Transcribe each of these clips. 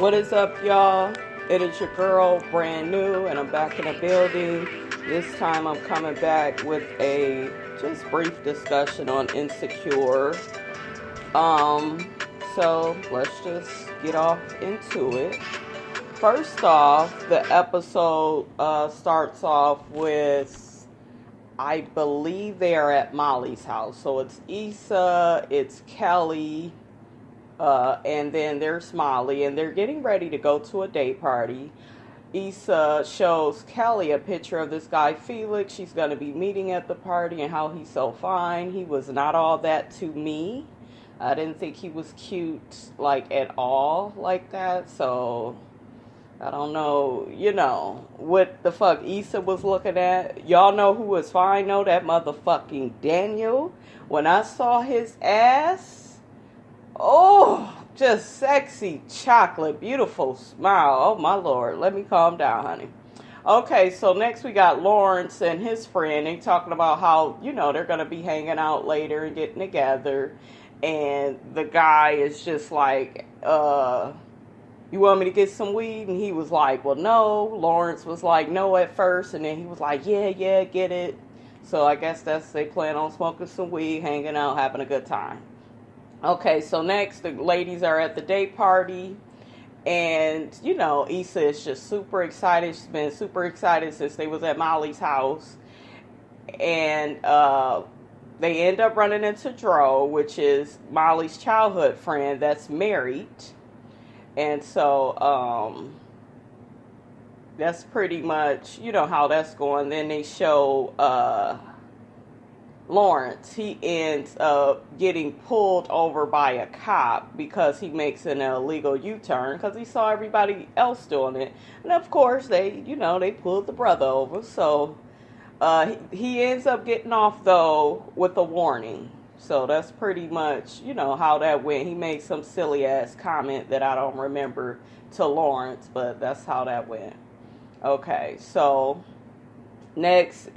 What is up, y'all? It is your girl, brand new, and I'm back in the building. This time I'm coming back with a just brief discussion on Insecure. Um, so let's just get off into it. First off, the episode starts off with, I believe they are at Molly's house. So it's Issa, it's Kelly, and then there's Molly, and they're getting ready to go to a date party. Issa shows Kelly a picture of this guy, Felix, she's going to be meeting at the party, and how he's so fine. He was not all that to me. I didn't think he was cute, like, at all like that, so I don't know, what the fuck Issa was looking at. Y'all know who was fine, though? That motherfucking Daniel. When I saw his ass, oh, just sexy, chocolate, beautiful smile. Oh, my Lord. Let me calm down, honey. Okay, so next we got Lawrence and his friend. They talking about how, they're going to be hanging out later and getting together. And the guy is just like, you want me to get some weed? And he was like, well, no. Lawrence was like, no at first. And then he was like, yeah, get it. So I guess they plan on smoking some weed, hanging out, having a good time. Okay, so next, the ladies are at the date party, and, Issa is just super excited. She's been super excited since they was at Molly's house, and they end up running into Dro, which is Molly's childhood friend that's married, and so, that's pretty much, how that's going. Then they show, Lawrence, he ends up getting pulled over by a cop because he makes an illegal U-turn because he saw everybody else doing it. And of course, they pulled the brother over. So he ends up getting off, though, with a warning. So that's pretty much, how that went. He made some silly-ass comment that I don't remember to Lawrence, but that's how that went. Okay, so next,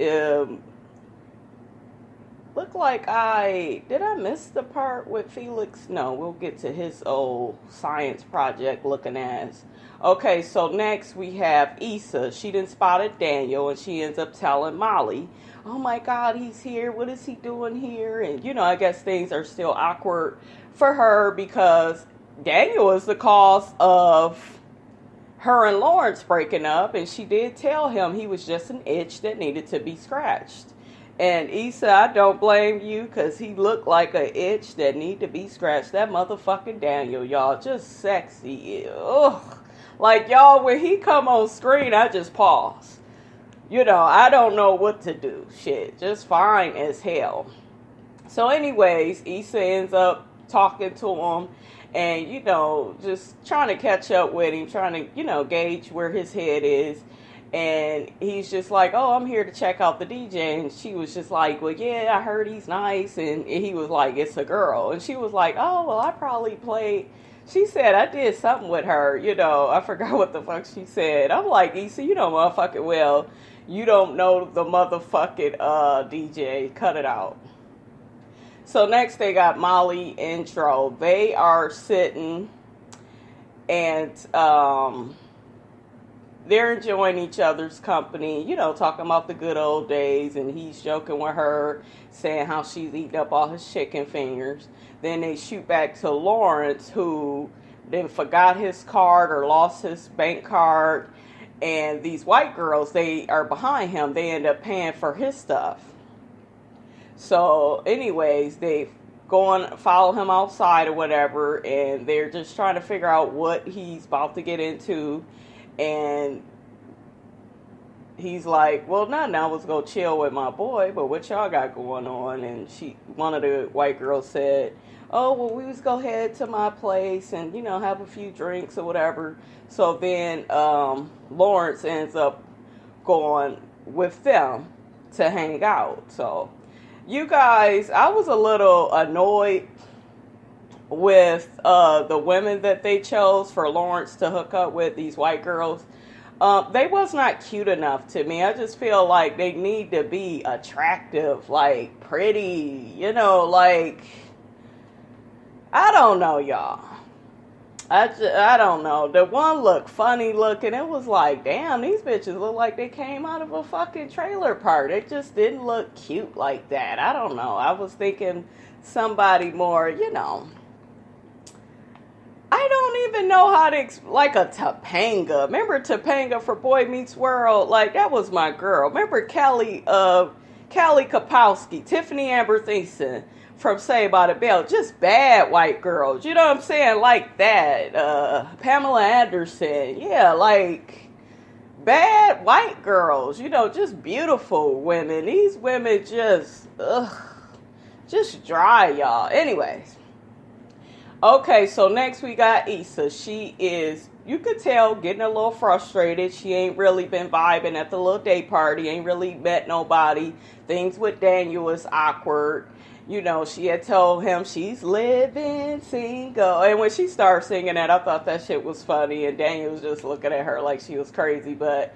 look like did I miss the part with Felix? No, we'll get to his old science project looking ass. Okay, so next we have Issa. She done spotted Daniel, and she ends up telling Molly, oh my God, he's here. What is he doing here? And, I guess things are still awkward for her because Daniel is the cause of her and Lawrence breaking up, and she did tell him he was just an itch that needed to be scratched. And Issa, I don't blame you, because he looked like an itch that need to be scratched. That motherfucking Daniel, y'all, just sexy. Ugh. Like, y'all, when he come on screen, I just pause. I don't know what to do. Shit, just fine as hell. So anyways, Issa ends up talking to him and, just trying to catch up with him, trying to, gauge where his head is. And he's just like, oh, I'm here to check out the DJ. And she was just like, well, yeah, I heard he's nice. And he was like, it's a girl. And she was like, oh, well, I probably played. She said, I did something with her. I forgot what the fuck she said. I'm like, Issa, you know motherfucking well. You don't know the motherfucking DJ. Cut it out. So next they got Molly and Dro. They are sitting and, they're enjoying each other's company, talking about the good old days, and he's joking with her, saying how she's eating up all his chicken fingers. Then they shoot back to Lawrence, who then forgot his card or lost his bank card, and these white girls, they are behind him. They end up paying for his stuff. So anyways, they go and follow him outside or whatever, and they're just trying to figure out what he's about to get into. And he's like, well, nothing, I was going to chill with my boy, but what y'all got going on? And one of the white girls said, oh, well, we was go head to my place and, have a few drinks or whatever. So then Lawrence ends up going with them to hang out. So you guys, I was a little annoyed with the women that they chose for Lawrence to hook up with, these white girls. They was not cute enough to me. I just feel like they need to be attractive, like pretty, like, I don't know, y'all. I don't know. The one looked funny looking. It was like, damn, these bitches look like they came out of a fucking trailer park. They just didn't look cute like that. I don't know. I was thinking somebody more, I don't even know how to, like a Topanga. Remember Topanga for Boy Meets World? Like, that was my girl. Remember Kelly Kapowski, Tiffany Amber Thiessen from Saved by the Bell. Just bad white girls. You know what I'm saying? Like that. Pamela Anderson. Yeah, like bad white girls. Just beautiful women. These women just dry, y'all. Anyways. Okay, so next we got Issa. She is, you could tell, getting a little frustrated. She ain't really been vibing at the little day party. Ain't really met nobody. Things with Daniel was awkward. She had told him she's living single. And when she started singing that, I thought that shit was funny. And Daniel was just looking at her like she was crazy. But,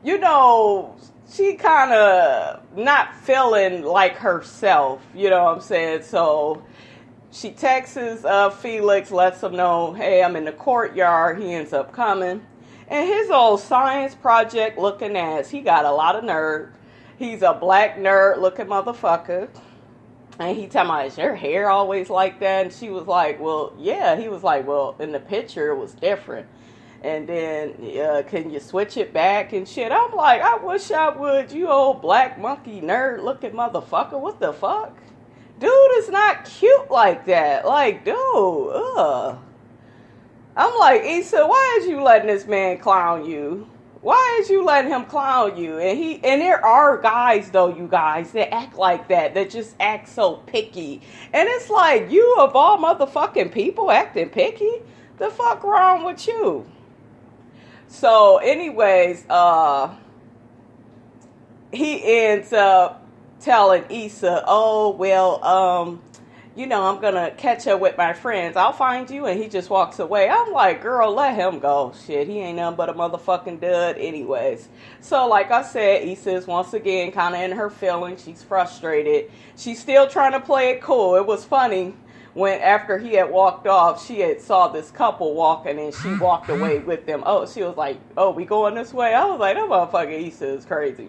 she kind of not feeling like herself. You know what I'm saying? So she texts Felix, lets him know, hey, I'm in the courtyard. He ends up coming. And his old science project looking ass, he got a lot of nerve. He's a black nerd looking motherfucker. And he talking about, is your hair always like that? And she was like, well, yeah. He was like, well, in the picture it was different. And then, can you switch it back and shit? I'm like, I wish I would, you old black monkey nerd looking motherfucker. What the fuck? Dude is not cute like that. Like, dude, ugh. I'm like, Issa, why is you letting this man clown you? Why is you letting him clown you? And there are guys, though, you guys, that act like that just act so picky. And it's like, you of all motherfucking people acting picky? The fuck wrong with you? So, anyways, he ends up telling Issa, oh, well, I'm going to catch up with my friends. I'll find you. And he just walks away. I'm like, girl, let him go. Shit, he ain't nothing but a motherfucking dud anyways. So, like I said, Issa is once again kind of in her feelings. She's frustrated. She's still trying to play it cool. It was funny when after he had walked off, she had saw this couple walking and she walked away with them. Oh, she was like, oh, we going this way? I was like, that motherfucking Issa is crazy.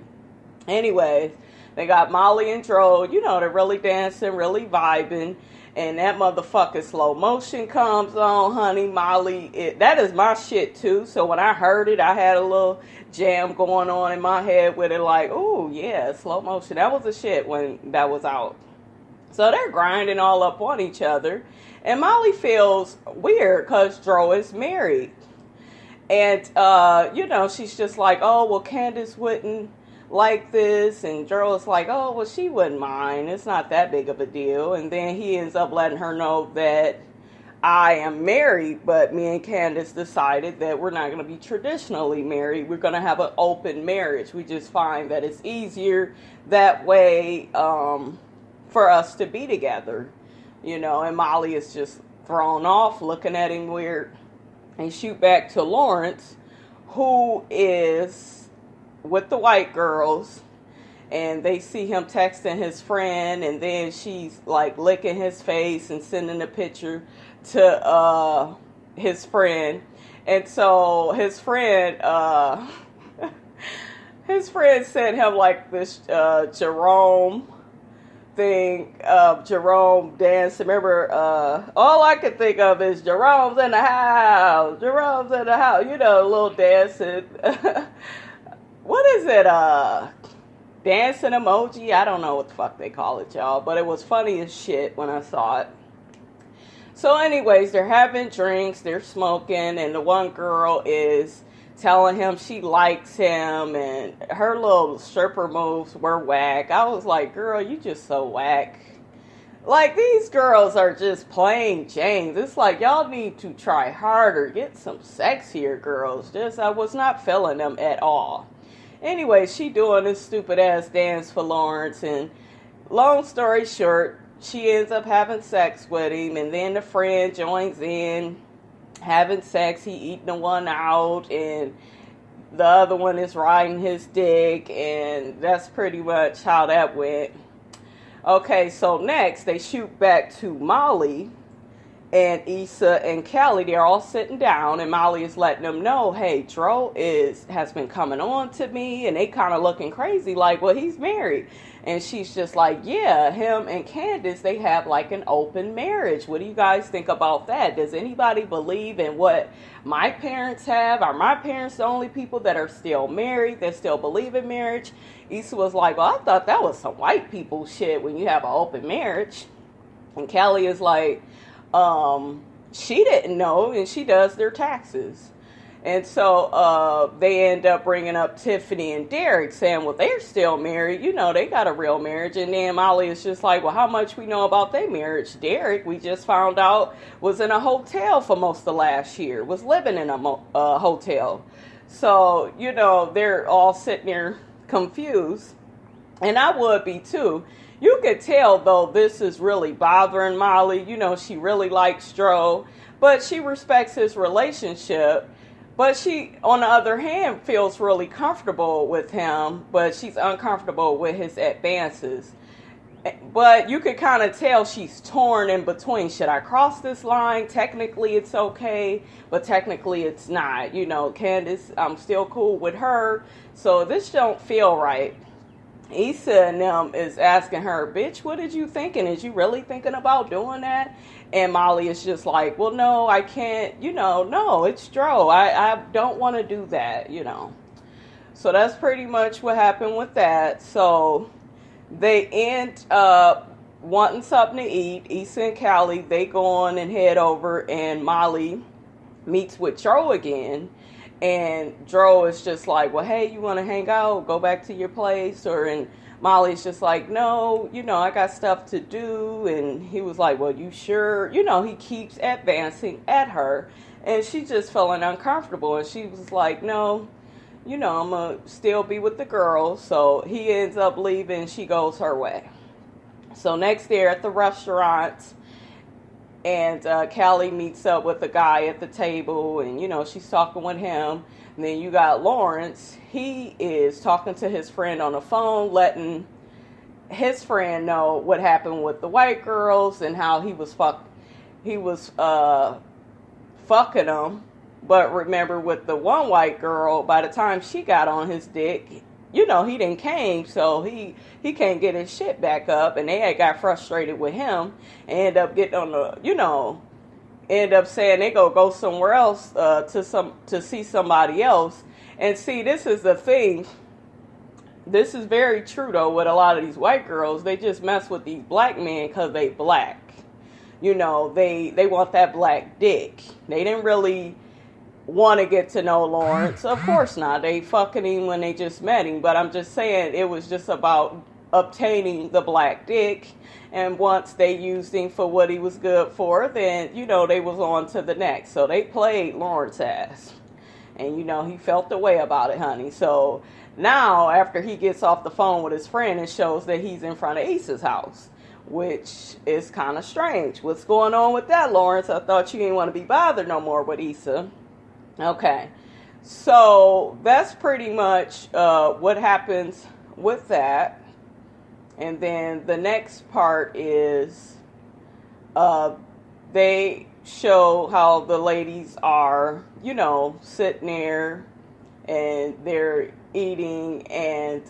Anyways, they got Molly and Dro, they're really dancing, really vibing. And that motherfucking slow motion comes on, honey. Molly, that is my shit too. So when I heard it, I had a little jam going on in my head with it like, oh yeah, slow motion. That was the shit when that was out. So they're grinding all up on each other. And Molly feels weird because Dro is married. And, she's just like, oh, well, Candace wouldn't like this, and Gerald's like, oh, well, she wouldn't mind. It's not that big of a deal. And then he ends up letting her know that I am married, but me and Candace decided that we're not going to be traditionally married. We're going to have an open marriage. We just find that it's easier that way for us to be together, and Molly is just thrown off, looking at him weird. And shoot back to Lawrence, who is with the white girls, and they see him texting his friend, and then she's like licking his face and sending a picture to his friend. And so his friend sent him like this Jerome thing of Jerome dancing. Remember, all I could think of is Jerome's in the house, a little dancing. What is it? Dancing emoji? I don't know what the fuck they call it, y'all. But it was funny as shit when I saw it. So anyways, they're having drinks, they're smoking, and the one girl is telling him she likes him, and her little stripper moves were whack. I was like, girl, you just so whack. Like, these girls are just playing James. It's like, y'all need to try harder. Get some sexier girls. I was not feeling them at all. Anyway, she doing this stupid ass dance for Lawrence, and long story short, she ends up having sex with him, and then the friend joins in having sex. He eating the one out, and the other one is riding his dick, and that's pretty much how that went. Okay, so next they shoot back to Molly, and Issa and Kelly, they're all sitting down, and Molly is letting them know, hey, Dro has been coming on to me, and they kind of looking crazy, like, well, he's married. And she's just like, yeah, him and Candace, they have like an open marriage. What do you guys think about that? Does anybody believe in what my parents have? Are my parents the only people that are still married, that still believe in marriage? Issa was like, well, I thought that was some white people shit when you have an open marriage. And Kelly is like, she didn't know, and she does their taxes. And so they end up bringing up Tiffany and Derek, saying, well, they're still married. You know, they got a real marriage. And then Molly is just like, well, how much we know about their marriage? Derek, we just found out, was in a hotel for most of last year, was living in a hotel. So, you know, they're all sitting there confused. And I would be too. You could tell, though, this is really bothering Molly. You know, she really likes Dro, but she respects his relationship. But she, on the other hand, feels really comfortable with him, but she's uncomfortable with his advances. But you could kind of tell she's torn in between. Should I cross this line? Technically, it's okay, but technically, it's not. You know, Candace, I'm still cool with her, so this don't feel right. Issa and them is asking her, bitch, what did you thinking? Is you really thinking about doing that? And Molly is just like, well, no, I can't, you know, no, it's Dro. I don't want to do that, you know. So that's pretty much what happened with that. So they end up wanting something to eat. Issa and Callie, they go on and head over, and Molly meets with Dro again. And Dro is just like, well, hey, you want to hang out? Go back to your place? And Molly's just like, no, you know, I got stuff to do. And he was like, well, you sure? You know, he keeps advancing at her. And she's just feeling uncomfortable. And she was like, no, you know, I'm going to still be with the girls. So he ends up leaving. She goes her way. So next they're at the restaurant. And Callie meets up with the guy at the table, and, you know, she's talking with him. And then you got Lawrence. He is talking to his friend on the phone, letting his friend know what happened with the white girls and how he was fucking them. But remember, with the one white girl, by the time she got on his dick, you know, he didn't came, so he can't get his shit back up, and they had got frustrated with him, and end up getting on the, you know, end up saying they go somewhere else to see somebody else. And see, this is the thing. This is very true though with a lot of these white girls. They just mess with these black men because they black. You know, they want that black dick. They didn't really want to get to know Lawrence. Of course not. They fucking him when they just met him. But I'm just saying it was just about obtaining the black dick. And once they used him for what he was good for, then, you know, they was on to the next. So they played Lawrence ass. And, you know, he felt the way about it, honey. So now, after he gets off the phone with his friend, it shows that he's in front of Issa's house, which is kind of strange. What's going on with that, Lawrence? I thought you didn't want to be bothered no more with Issa. Okay, so that's pretty much what happens with that. And then the next part is they show how the ladies are, you know, sitting there and they're eating, and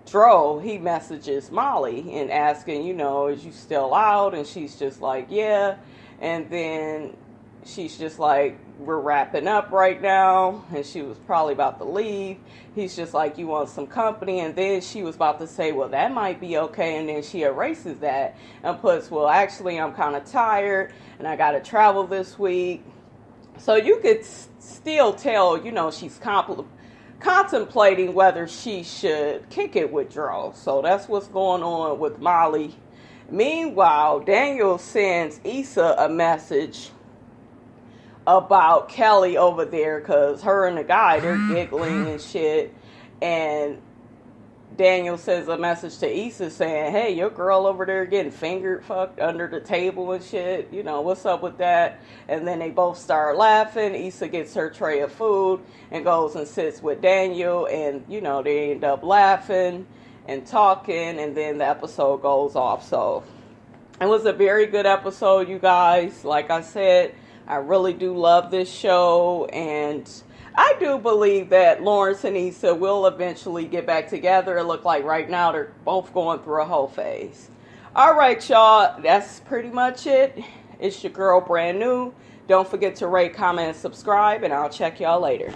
Dro, he messages Molly and asking, you know, is you still out? And she's just like, yeah. And then she's just like, we're wrapping up right now. And she was probably about to leave. He's just like, you want some company? And then she was about to say, well, that might be okay. And then she erases that and puts, well, actually, I'm kind of tired and I got to travel this week. So you could still tell, you know, she's contemplating whether she should kick it with Dro. So that's what's going on with Molly. Meanwhile, Daniel sends Issa a message about Kelly over there, because her and the guy, they're giggling and shit. And Daniel sends a message to Issa saying, hey, your girl over there getting fingered, fucked under the table and shit. You know, what's up with that? And then they both start laughing. Issa gets her tray of food and goes and sits with Daniel. And, you know, they end up laughing and talking. And then the episode goes off. So It was a very good episode, you guys. Like I said, I really do love this show, and I do believe that Lawrence and Issa will eventually get back together. It look like right now they're both going through a whole phase. All right, y'all. That's pretty much it. It's your girl, Brand New. Don't forget to rate, comment, and subscribe, and I'll check y'all later.